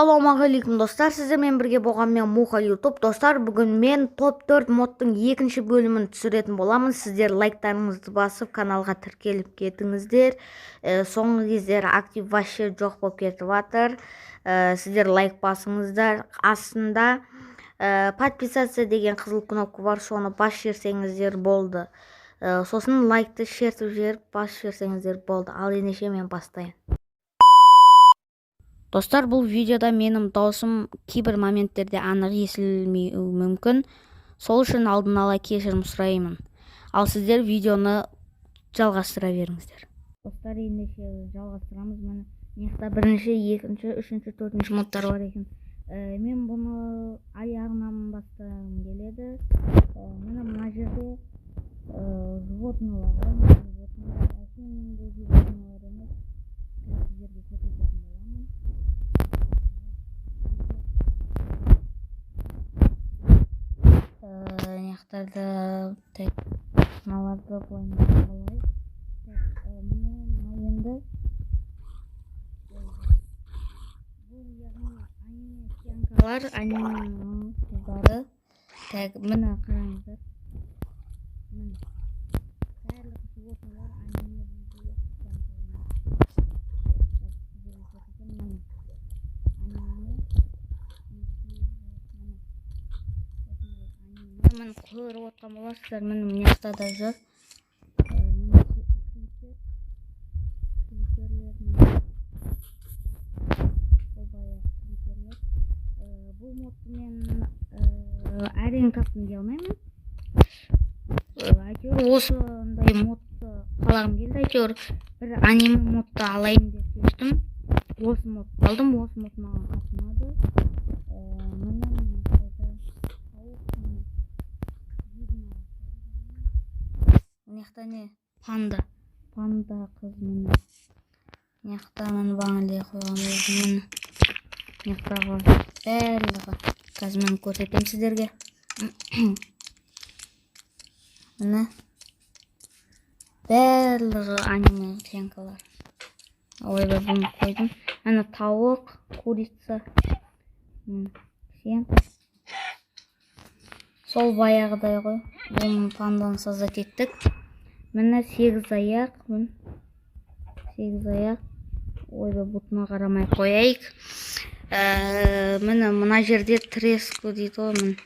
Ассалаумағалейкум достар, сіздермен бірге болған мен Муха YouTube. Достар, бүгін мен топ 4 модтың екінші бөлімін түсіретін боламын. Сіздер лайктарыңызды басып, каналға тіркеліп кетіңіздер. Соңғы кездері актив вообще жоқ болып кетіп жатыр. Сіздер лайк басыңыздар. Астында подписаться деген қызыл кнопка бар, соны басып жіберсеңіздер болды. Сосын лайкты шертіп жіберіп басып жіберсеңіздер болды. Ал ендеше мен бастайын. Достар, бұл видеода менің даусым кейбір моменттерде анық естілмеуі мүмкін. Сол үшін алдын ала кешірім сұраймын. Ал сіздер видеоны жалғастыра беріңіздер. Достар, ендеше жалғастырамыз. Мына бірінші, екінші, үшінші, төртінші модтар бар екен. Мен бұны аяғынан бастағым келеді. Мына жерде животныйлар бар. Мынақтарда мыналарды былай алайық. Мына енді бұл яғни аниме съемкалар, анименің қыздары. Мына қараңыздар. Барлық животныйлар аниме мен көріп отқан боларсыздар. Мына жақта да жүр. Бұл модты мен әрең таптым дей алмаймын. Әйтеуір осындай модты қалағым келді. Әйтеуір бір аниме модты алайын деп шештім. Осы модты алдым. Осы мод маған қатты ұнады. Мынақта не? Панда қыз міне. Мынақта мен баңылдай қойған болдым. Мынақтағы барлығы. Қазір мен көрсетемін сіздерге. Міне барлығы аниме съемкалар. Ойбай, бұны қойдым. Міне тауық, курица. Съемка. Сол баяғыдай ғой. Бұны панданы создать еттік. Міне 8 аяқ. 8 аяқ. Ойбай, бұтына қарамай қойайық. Мына жерде треску дейді ғой.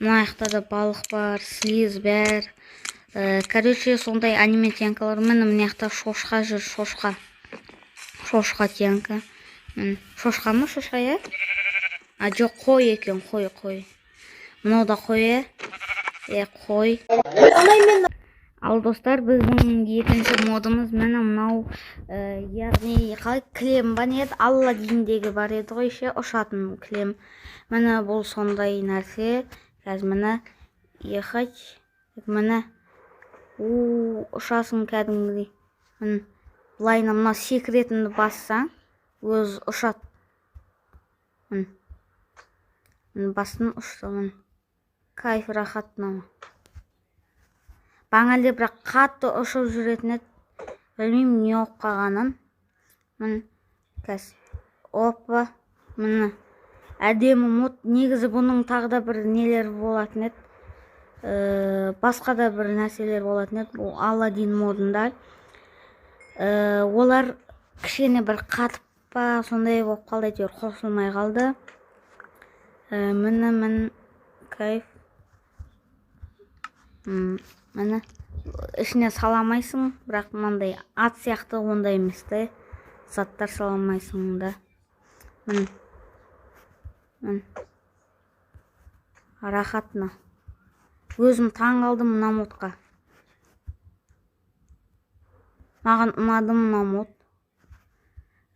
Мына аяқтарда балық бар, слиз бар. Короче, сондай аниме теңкалар. Мына жақта шошқа жүр, шошқа. Шошқа теңка. Шошқа ма, шошқа, я? Жоқ, қой екен, қой. Мынау да қой, қой. Ал достар, біздің екінші модымыз мынау, яғни қалай кілем бар еді, Алладиндегі бар еді ғой, ұшатын кілем. Міне бұл сондай нәрсе. Қазір міне ехать. Міне ұшасың кәдімгідей. Бұлайына мына секретінді бассаң, өз ұшат. Бастың ұшты. Кайф рахатына. Баңалде бірақ қатты ұшып жүретін еді. Білмеймін не оқ қағанын. Опа. Міне. Әдемі мод. Негізі бұның тағда бір нелер болатын еді. Басқа да бір нәрселер болатын еді. Бұл Алладин модында. Олар кішкене бір қатып па, сондай болып қалды, әйтеуір қосылмай қалды. Міне кайф. Міне ішіне саламайсың, бірақ мынандай ат сияқты ондай емес та. Заттар саламайсың да. Міне рахатына. Өзім таң қалдым мына модқа. Маған ұнады мына мод.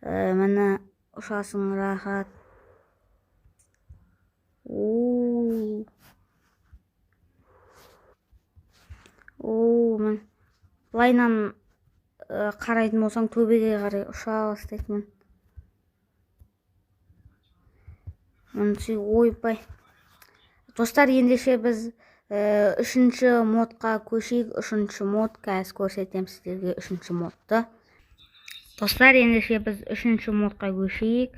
Міне ұшасың рахат. Мен лайнан қарайтын болсаң төбеге қарай ұша бастайтын. Ойбай. Достар, ендеше біз үшінші модқа көшейік. Үшінші мод, қазір көрсетем сіздерге үшінші модты. Достар, ендеше біз үшінші модқа көшейік.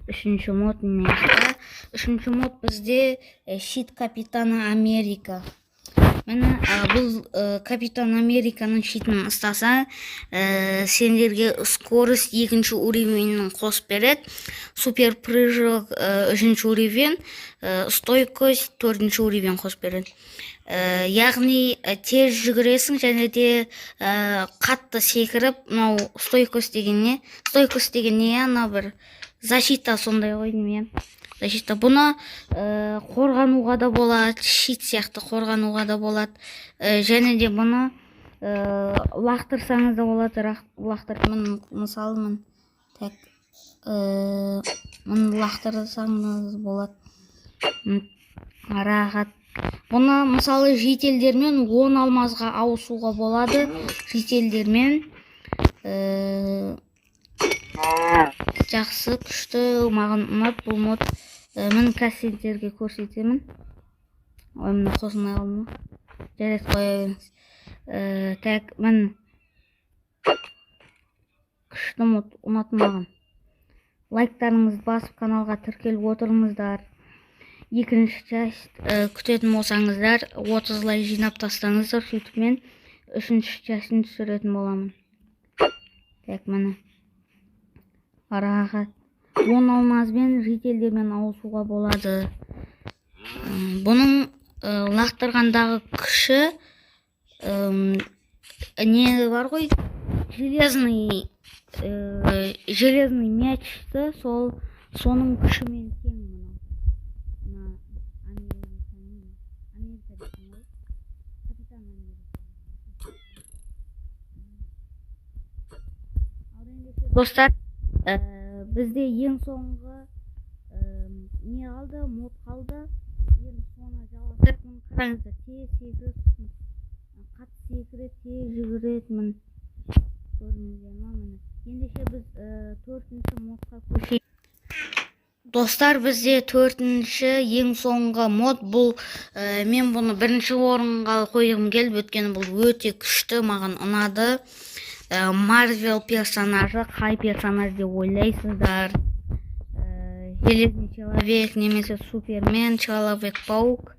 Үшінші мод мына жақта. Үшінші мод бізде щит Капитана Америка. Міне бұл Капитан Американың щитін ұстаса, сендерге скорость екінші уровенін қосып береді. Супер прыжок үшінші уровень, стойкость төртінші уровень қосып береді. Яғни тез жүгіресің және де қатты секіріп, мынау стойкость деген не? Стойкость деген не? Ана бір защита сондай ғой неме. Защита. Бұны қорғануға да болады, щит сияқты қорғануға да болады. Және де бұны лақтырсаңыз да болады. Лақтырмын, мысалы мен так мұны лақтырсаңыз болады. Рахат. Бұны мысалы жетелдермен 10 алмазға ауысуға болады. Жетелдермен жақсы, күшті, маған ұнап бұл мод. Мен кассеттерге көрсетемін. Ой, мені қосылмай қалды ма? Жарайды, қоя беріңіз. Так, мен күшті мод ұнады маған. Лайктарыңызды басып каналға тіркеліп отырыңыздар. Екінші часть күтетін болсаңыздар, 30 лайк жинап тастаңыздар, сөйтіп мен үшінші частьін түсіретін боламын. Так, мені арағат 10 алмазбен жетелдермен ауысуға болады. Бұның лақтырғандағы күші не бар ғой, железный мячты, соның күшімен тең достар. Бізде ең соңғы не қалды, мод қалды. Ең соңғы жалғастырып, қараңыздар, тез секіріп, қатты секіріп, тез жүгіреді. Көрдіңіздер ма? Ендеше біз 4-ші модқа көшейік. Достар, бізде 4-ші ең соңғы мод. Бұл мен бұны 1-ші орынға қойғым келді, өйткені бұл өте күшті, маған ұнады. Марвел персонажы, қай персонаж деп ойлайсыздар? Железный человек, немесе Супермен, Человек-паук,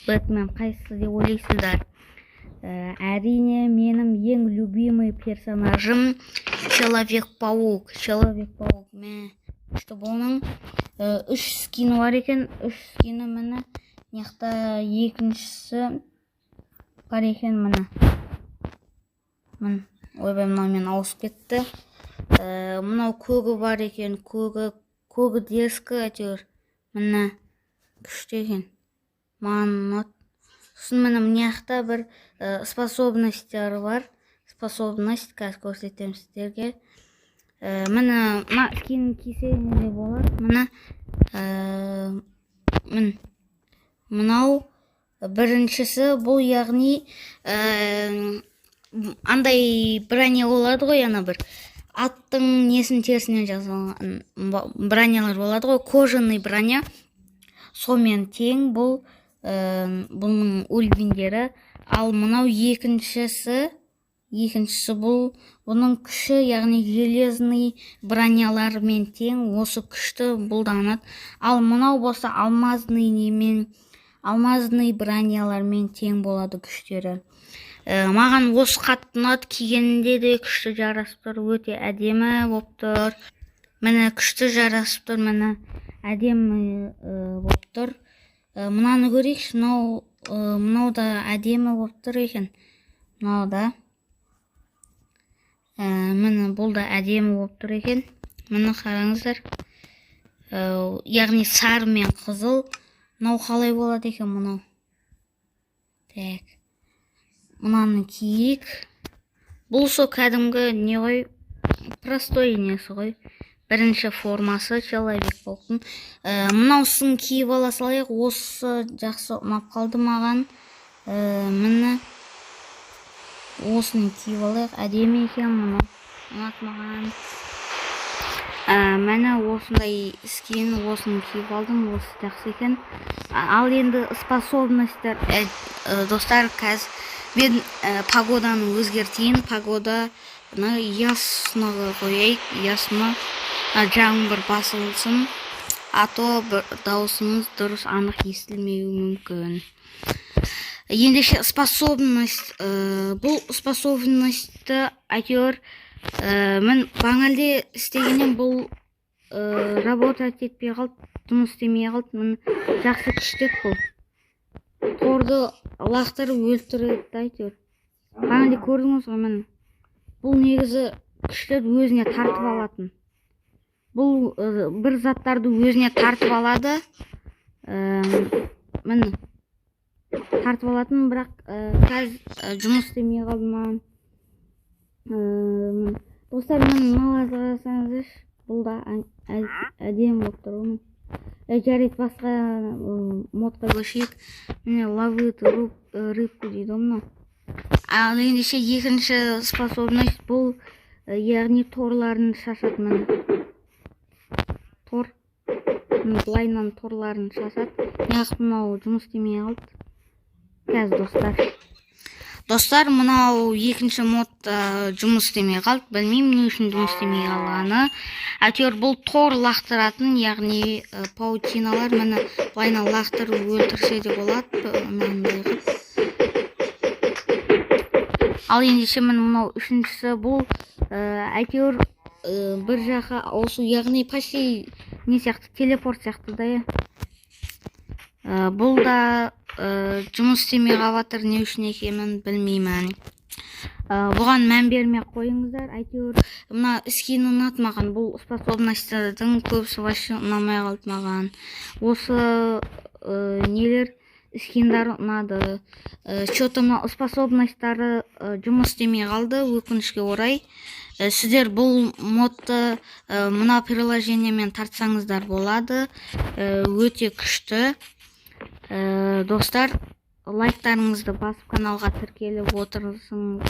Бэтмен, қайсысы деп ойлайсыздар? Әрине, менің ең любимый персонажым Человек-паук. Человек-паук мен күшті. Бұның 3 скины бар екен. 3 скины міне. Неқта екіншісі бар екен міне. Ойбай, мынау мен ауысып кетті. Мынау көгі бар екен, көгі дескі әтеуір. Міне күшті екен. Маған ұнады. Сосын міне мынаяқта бір способностьтері бар. Способность, қазір көрсетемін сіздерге. Міне скинін кисеңіз де болады. Мынау біріншісі, бұл яғни андай броня болады ғой, ана бір аттың несін терсінен жазылған бронялар болады ғой, кожаный броня. Сонымен тең бұның уровендері. Ал мынау екіншісі бұның күші, яғни железный бронялармен тең, осы күшті бұлданады. Ал мынау болса алмазный бронялармен тең болады күштері. Маған осы қатты ұнады, кигенінде де күшті жарасып тұр, өте әдемі болып тұр. Міне күшті жарасып тұр, міне әдемі болып тұр. Мынаны көрейікші, мынау да әдемі болып тұр екен. Мынау да. Міне бұл да әдемі болып тұр екен. Міне қараңыздар. Яғни сары мен қызыл. Мынау қалай болады екен мынау. Так. Мынаны киік. Бұл со кәдімгі не ғой, простой несі ғой. Бірінші формасы Человек-пауктың. Мынаусын киіп ала салайық. Осы жақсы ұнап қалды маған. Міне осыны киіп алайық. Әдемі екен мұны. Ұнат маған. Міне осындай скин, осыны киіп алдым. Осы жақсы екен. Ал енді способностьтер, достар, қазір мен погоданы өзгертейін. Погоданы ясныға қояйық. Ясны, жаңбыр басылсын. ато даусымыз дұрыс анық естілмеуі мүмкін. Ендеше способность, бұл способностьті әйтеуір мен баңалде істегеннен бұл работать етпей қалды, жұмыс істемей қалды. Мен жақсы күштеп бұл. Торды лақтырып өлтіреді әйтеуір. Баңалде көрдіңіз ғой, мен бұл негізі күштеп өзіне тартып алатын. Бұл бір заттарды өзіне тартып алады. Мен тартып алатын, бірақ қазір жұмыс істемей қалды маған. Достар, мен мыналарды қарасаңыз, бұл да әдемі болып тұр ғой. Жарайды, басқа модқа көшейік. Міне ловит рыбку дейді ғой. Ал ендеше екінші способность бұл, яғни торларын шашады. Міне тор, былайынан торларын шашады. Неғып мынау жұмыс істемей қалды қазір, достар, мынау екінші мод жұмыс істемей қалды. Білмеймін не үшін жұмыс істемей қалғаны. Әйтеуір бұл тор лақтыратын, яғни паутиналар. Мені былайынан лақтырып өлтірсе де болады. Ал ендеше мен мынау үшіншісі бұл, әйтеуір бір жаққа ауысу, яғни почти не сияқты, телепорт сияқты да. Бұл да жұмыс істемей қалып, не үшін екенін білмеймін. Бұған мән бермей қойыңыздар. Әйтеуір мына скин ұнатмаған, бұл способностьтардың көбісі вообще ұнамай қалды маған. Осы нелер скиндар ұнады. Что-то способностьтары жұмыс істемей қалды, өкінішке орай. Сіздер бұл модты мына приложениемен тартсаңыздар болады. Өте күшті. Достар, лайктарыңызды басып каналға тіркеліп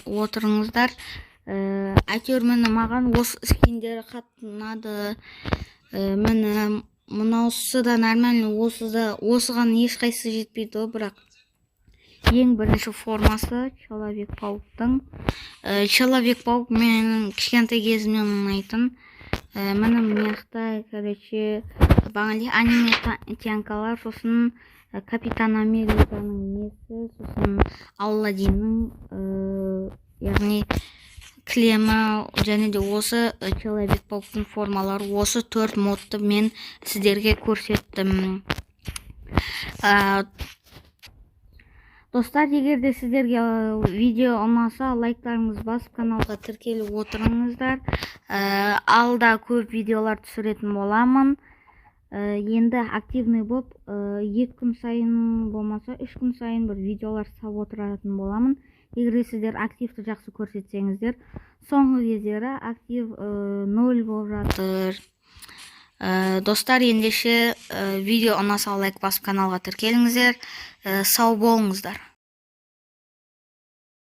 отырыңыздар. Әйтеуір мені маған осы скиндері қатты ұнады. Мені мынаусы да нормально, осыған ешқайсы жетпейді, бірақ ең бірінші формасы Человек-пауктың. Человек-паук менің кішкентай кезімнен ұнайтын. Мені мияқта, короче, бағанды аниме тянкалар, сосын Капитан Американың несі, сосын Алладиннің, яғни кілемі, және де осы Человек-пауктың формалары, осы 4 модты мен сіздерге көрсеттім. Достар, егер де сіздерге видео ұнаса, лайктарыңыз басып каналға тіркеліп отырыңыздар. Алда көп видеолар түсіретін боламын. Енді активный болып, 2 күн сайын болмаса 3 күн сайын бір видеолар салып отыратын боламын. Егер сіздер активті жақсы көрсетсеңіздер, соңғы кездері актив 0 болып жатыр. Достар, ендеше видео ұнаса лайк басып каналға тіркеліңіздер. Сау болыңыздар.